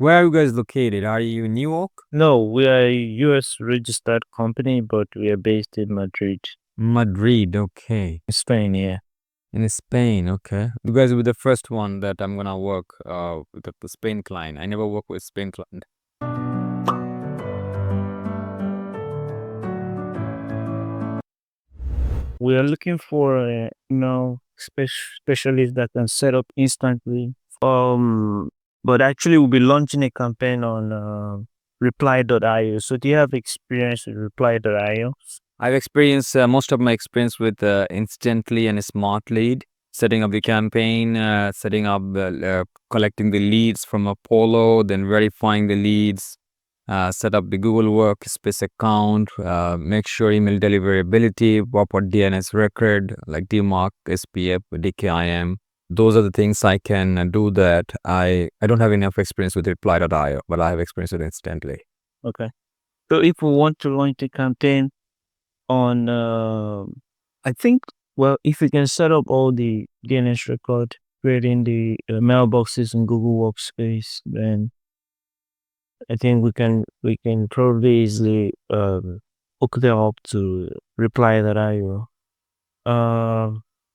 Where are you guys located? Are you in New York? No, we are a US registered company, but we are based in Madrid, Madrid, okay. Spain. Yeah. In Spain, okay. You guys will be the first one that I'm gonna work with the Spain client. I never work with Spain client. We are looking for a specialist that can set up instantly. But actually, we'll be launching a campaign on reply.io. So, do you have experience with reply.io? I've experienced most of my experience with Instantly and Smart Lead, setting up the campaign, setting up, collecting the leads from Apollo, then verifying the leads, set up the Google Workspace account, make sure email deliverability, proper DNS record like DMARC, SPF, DKIM. Those are the things I can do that. I don't have enough experience with reply.io, but I have experience with Instantly. Okay. So, if we want to launch a campaign on, I think, well, if we can set up all the DNS record, creating the mailboxes in Google Workspace, then I think we can probably easily hook them up to reply.io.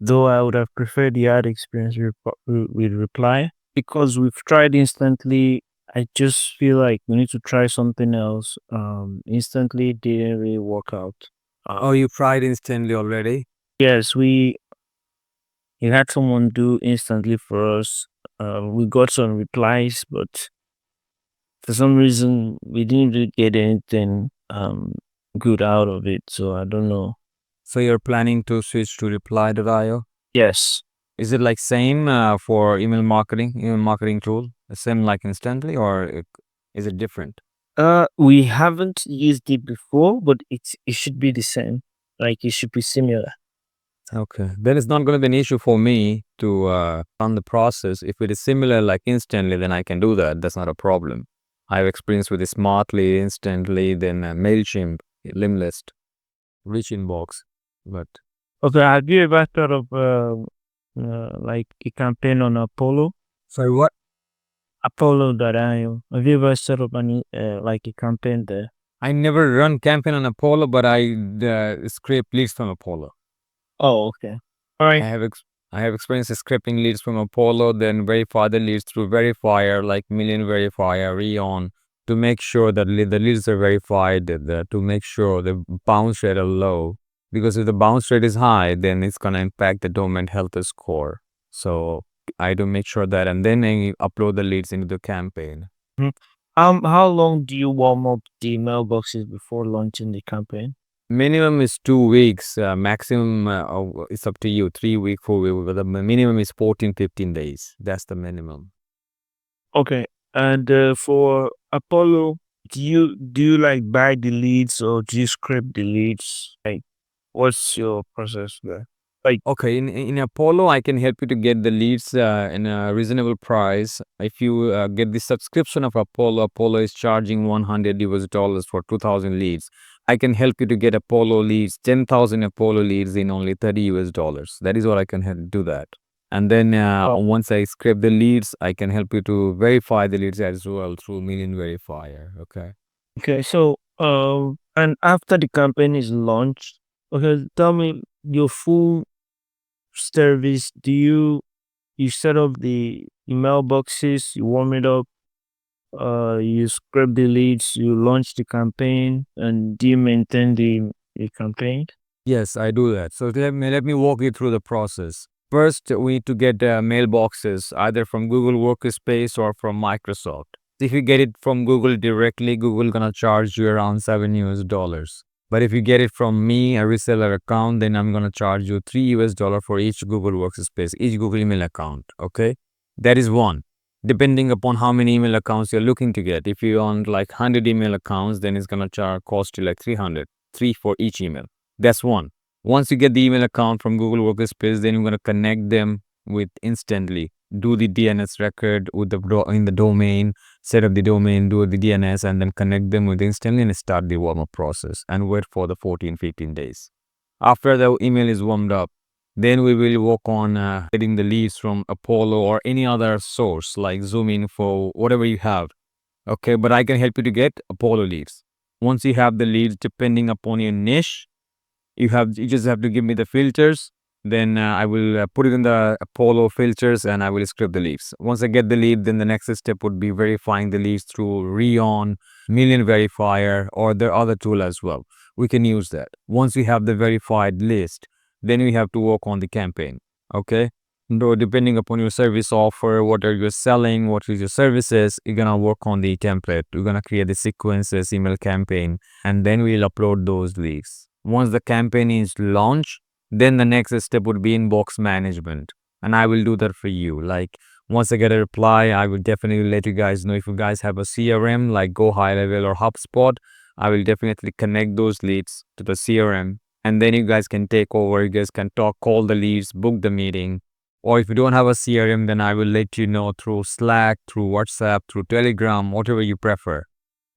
Though I would have preferred the ad experience with reply, because we've tried instantly. I just feel like we need to try something else. Instantly didn't really work out. Oh, you tried Instantly already? Yes, we had someone do instantly for us. We got some replies, but for some reason we didn't really get anything good out of it. So I don't know. So you're planning to switch to reply.io? Yes. Is it like same for email marketing tool? The same like Instantly, or is it different? We haven't used it before, but it should be the same. Like it should be similar. Okay, then it's not going to be an issue for me to run the process. If it is similar like Instantly, then I can do that. That's not a problem. I have experience with the Smartly, Instantly, then Mailchimp, Limlist, Rich Inbox, but Okay, have you ever thought of like a campaign on Apollo? sorry, what? Apollo.io. Have you ever set up any like a campaign there? I never run campaign on Apollo, but I scrape leads from Apollo. Oh, okay. All I right. have I have experience scraping leads from Apollo, then verify the leads through verifier like Million Verifier, Reon, to make sure that the leads are verified, to make sure the bounce rate are low. Because if the bounce rate is high, then it's gonna impact the domain health score. So I do make sure that, and then I upload the leads into the campaign. Mhm. How long do you warm up the mailboxes before launching the campaign? Minimum is 2 weeks. Maximum, it's up to you. 3 week, 4 week. But the minimum is 14, 15 days. That's the minimum. Okay. And for Apollo, do you like buy the leads or do you scrape the leads? Like, what's your process there? Like, Okay, in Apollo, I can help you to get the leads in a reasonable price. If you get the subscription of Apollo, Apollo is charging $100 for 2,000 leads. I can help you to get Apollo leads, 10,000 Apollo leads in only $30. That is what I can help do that. And then oh, once I scrape the leads, I can help you to verify the leads as well through Million Verifier. Okay. okay. So, and after the campaign is launched, okay, tell me your full service. You set up the email boxes, you warm it up, you scrape the leads, you launch the campaign, and do you maintain the campaign? Yes, I do that. So let me walk you through the process. First, we need to get mailboxes either from Google Workspace or from Microsoft. If you get it from Google directly, Google gonna charge you around $7. But if you get it from me, a reseller account, then I'm gonna charge you $3 for each Google Workspace, each Google email account. Okay, that is one. Depending upon how many email accounts you're looking to get. If you want like 100 email accounts, then it's gonna cost you like 300, three for each email. That's one. Once you get the email account from Google Workspace, then you're going to connect them with Instantly. Do the DNS record with in the domain, set up the domain, do the DNS, and then connect them with Instantly and start the warm-up process and wait for the 14, 15 days. After the email is warmed up, then we will work on getting the leads from Apollo or any other source like Zoom Info, whatever you have. Okay, but I can help you to get Apollo leads. Once you have the leads, depending upon your niche, you just have to give me the filters. Then I will put it in the Apollo filters and I will script the leads. Once I get the lead, then the next step would be verifying the leads through Reon, Million Verifier, or the other tool as well. We can use that. Once we have the verified list, then we have to work on the campaign. Okay. Though depending upon your service offer, what are you selling, what is your services, you're gonna work on the template. We're gonna create the sequences, email campaign, and then we'll upload those leads. Once the campaign is launched, then the next step would be inbox management. And I will do that for you. Like once I get a reply, I will definitely let you guys know. If you guys have a CRM like Go High Level or HubSpot, I will definitely connect those leads to the CRM. And then you guys can take over. You guys can talk, call the leads, book the meeting. Or if you don't have a CRM, then I will let you know through Slack, through WhatsApp, through Telegram, whatever you prefer.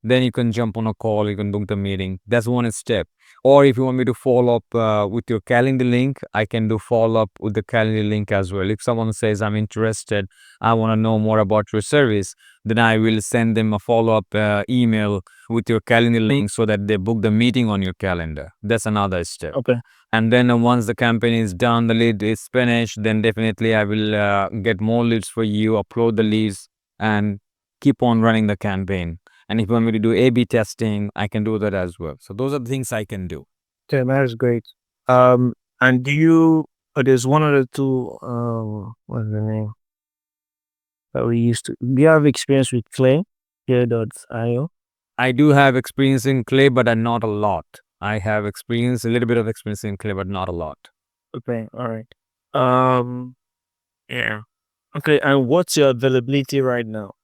Then you can jump on a call, you can book the meeting. That's one step. Or if you want me to follow up with your calendar link, I can do follow up with the calendar link as well. If someone says, I'm interested, I want to know more about your service, then I will send them a follow up email with your calendar link so that they book the meeting on your calendar. That's another step. Okay. And then once the campaign is done, the lead is finished, then definitely I will get more leads for you, upload the leads, and keep on running the campaign. And if you want me to do A/B testing, I can do that as well. So those are the things I can do. Okay, that is great. And do you? There's one other tool. What's the name that we used to? Do you have experience with Clay? Clay.io. I do have experience in Clay, but not a lot. I have experience, a little bit of experience in Clay, but not a lot. Okay, all right. Yeah. Okay, and what's your availability right now?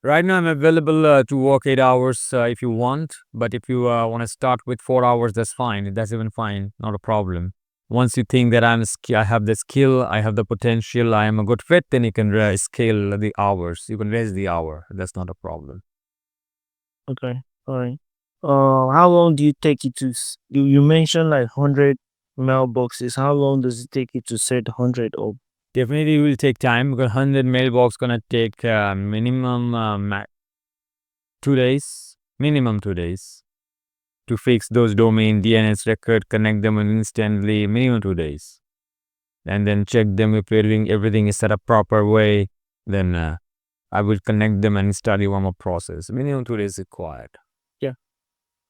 Right now, I'm available to work 8 hours if you want. But if you want to start with 4 hours, that's fine. That's even fine. Not a problem. Once you think that I have the skill, I have the potential, I am a good fit, then you can scale the hours. You can raise the hour. That's not a problem. Okay, all right. How long do you take it to? You mentioned like 100 mailboxes. How long does it take you to set 100 up? Definitely will take time because 100 mailbox gonna take minimum 2 days. Minimum 2 days to fix those domain DNS record, connect them instantly. Minimum 2 days, and then check them if everything is set up proper way. Then I will connect them and start the warm up process. Minimum 2 days required. Yeah.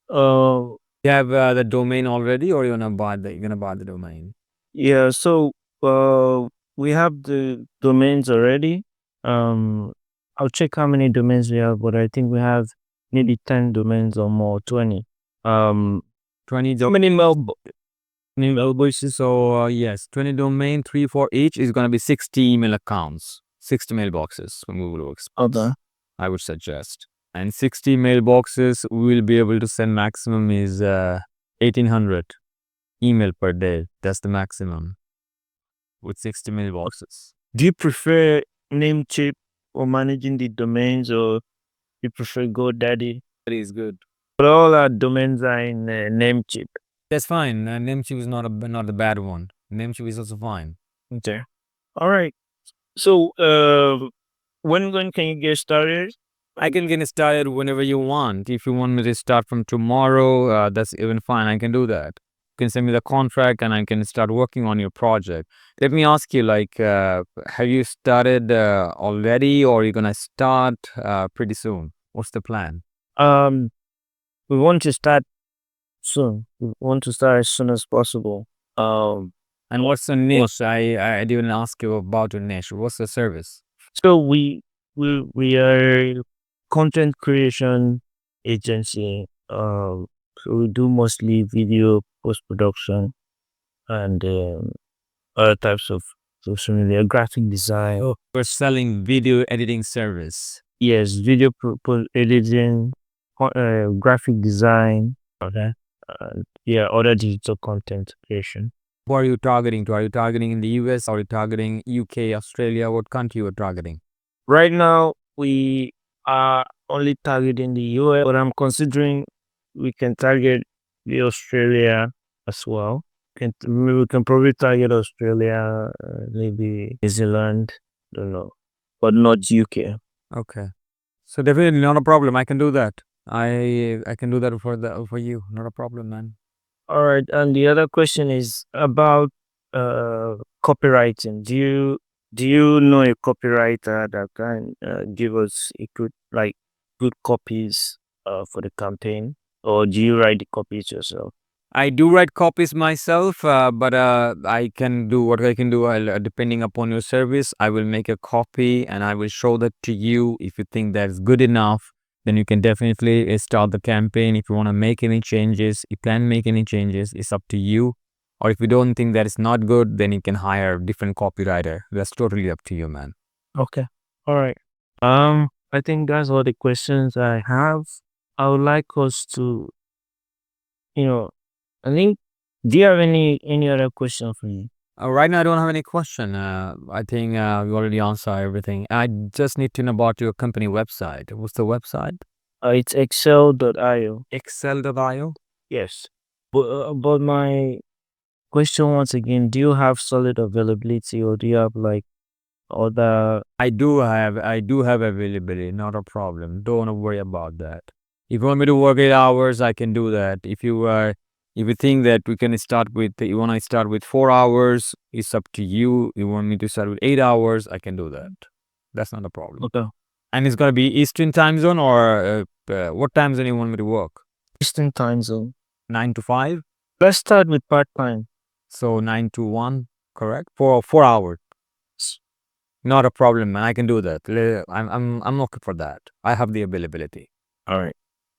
Uh, You have the domain already, or you're gonna buy the domain? yeah. So, we have the domains already. I'll check how many domains we have, but I think we have maybe 10 domains or more, 20. 20 How many mailboxes. So yes, 20 domain, 3 for each is gonna be 60 email accounts, 60 mailboxes from Google Workspace. Okay. I would suggest. And 60 mailboxes, we will be able to send maximum is 1800 email per day. That's the maximum with 60 mailboxes. Do you prefer Namecheap or managing the domains, or you prefer GoDaddy? That is good. But all our domains are in Namecheap. That's fine. Namecheap is not a bad one. Namecheap is also fine. Okay. All right. So, when can you get started? I can get started whenever you want. If you want me to start from tomorrow, that's even fine. I can do that. You can send me the contract and I can start working on your project. Let me ask you, like, have you started already, or are you gonna start pretty soon? What's the plan? Um, we want to start soon. We want to start as soon as possible. And what's the niche? I didn't ask you about your niche. What's the service? So we are content creation agency. So we do mostly video post production and other types of social media, graphic design. Oh, we're selling video editing service. Yes, video editing, graphic design. Okay. Yeah, other digital content creation. Who are you targeting to? Are you targeting in the US? Are you targeting UK, Australia? What country you are targeting? Right now, we are only targeting the US, but I'm considering we can target the Australia as well. We can probably target Australia, maybe New Zealand, don't know, but not UK. Okay. So definitely not a problem. I can do that. I can do that for you. Not a problem, man. All right. And the other question is about copywriting. Do you know a copywriter that can give us a good copies for the campaign, or do you write the copies yourself? I do write copies myself, but I can do what I can do. Depending upon your service, I will make a copy and I will show that to you. If you think that's good enough, then you can definitely start the campaign. If you want to make any changes, you can make any changes. It's up to you. Or if you don't think that is not good, then you can hire a different copywriter. That's totally up to you, man. Okay. All right. I think that's all the questions I have. I would like us to, you know, I think. Do you have any other question for me? Right now, I don't have any question. I think we already answered everything. I just need to know about your company website. What's the website? It's excel.io. Excel.io. Yes. But my question once again, do you have solid availability, or do you have like other? I do have availability. Not a problem. Don't worry about that. If you want me to work 8 hours, I can do that. If you think that we can start with, you want to start with 4 hours, it's up to you. You want me to start with 8 hours, I can do that. That's not a problem. Okay. And it's gonna be Eastern time zone or what time zone you want me to work? Eastern time zone. 9 to 5. Let's start with part time. So 9 to 1, correct? For 4 hours. Not a problem, man. I can do that. I'm okay for that. I have the availability. All right.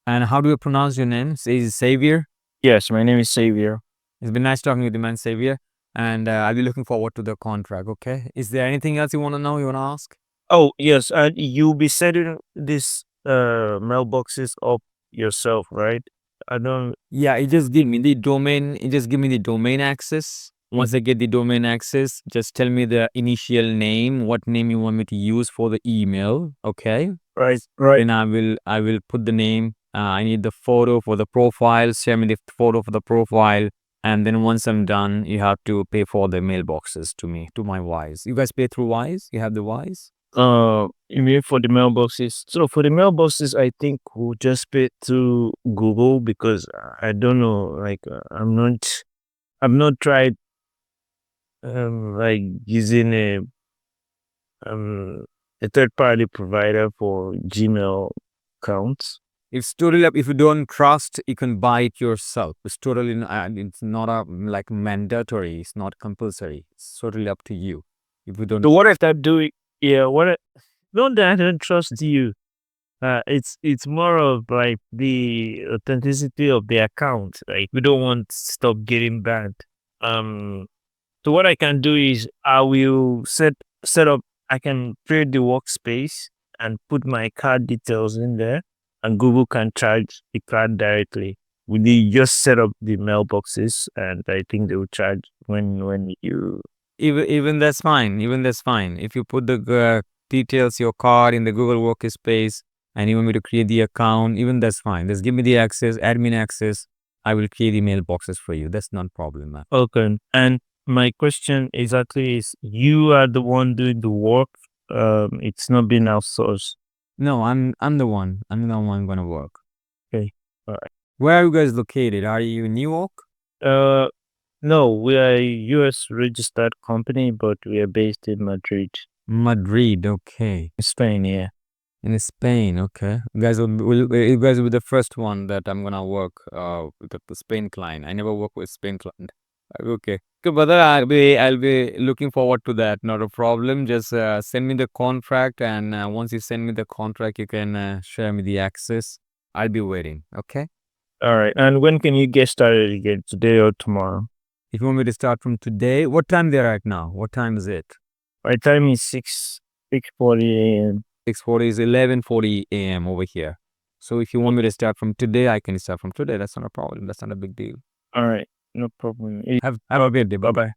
And how do you pronounce your name? Is it Xavier? Yes, my name is Xavier. It's been nice talking with you, man, Xavier. And I'll be looking forward to the contract. Okay. Is there anything else you want to know? You want to ask? Oh yes, and you'll be setting this mailboxes up yourself, right? I don't. Yeah, it just give me the domain. It just give me the domain access. Once I get the domain access, just tell me the initial name, what name you want me to use for the email. Okay. Right. Right. Then I will put the name. I need the photo for the profile. Share me the photo for the profile. And then once I'm done, you have to pay for the mailboxes to me, to my Wise. You guys pay through Wise? You have the Wise? You mean for the mailboxes? So for the mailboxes, I think we'll just pay to Google, because I don't know. Like I've not tried like using um a third party provider for Gmail accounts. It's totally up. If you don't trust, you can buy it yourself. It's totally, it's not a like mandatory. It's not compulsory. It's totally up to you. If you don't, So what if I do it? Yeah, not that I don't trust you. It's more of like the authenticity of the account. Like we don't want stuff getting banned. Um, so what I can do is I will set up. I can create the workspace and put my card details in there, and Google can charge the card directly. We just set up the mailboxes, and I think they will charge when you. even that's fine. Even that's fine. If you put the details, your card in the Google Workspace, and you want me to create the account, even that's fine. Just give me the access, admin access. I will create the mailboxes for you. That's not a problem, man. Okay. And my question exactly is, you are the one doing the work. It's not being outsourced. No, I'm the one. I'm the one gonna work. Okay. All right. Where are you guys located? Are you in New York? No, we are a US registered company, but we are based in Madrid, Madrid. Okay. Spain. Yeah. In Spain, okay. You guys will be the first one that I'm gonna work with the Spain client. I never work with Spain client. Okay. Good, brother. I'll be looking forward to that. Not a problem. Just send me the contract, and once you send me the contract, you can share me the access. I'll be waiting. Okay. All right. And when can you get started again? Today or tomorrow? If you want me to start from today, what time there right now? What time is it? My time is 6:40 a.m. 6:40 is 11:40 a.m. over here. So if you want me to start from today, I can start from today. That's not a problem. That's not a big deal. All right. No problem. Have a great day. Bye bye.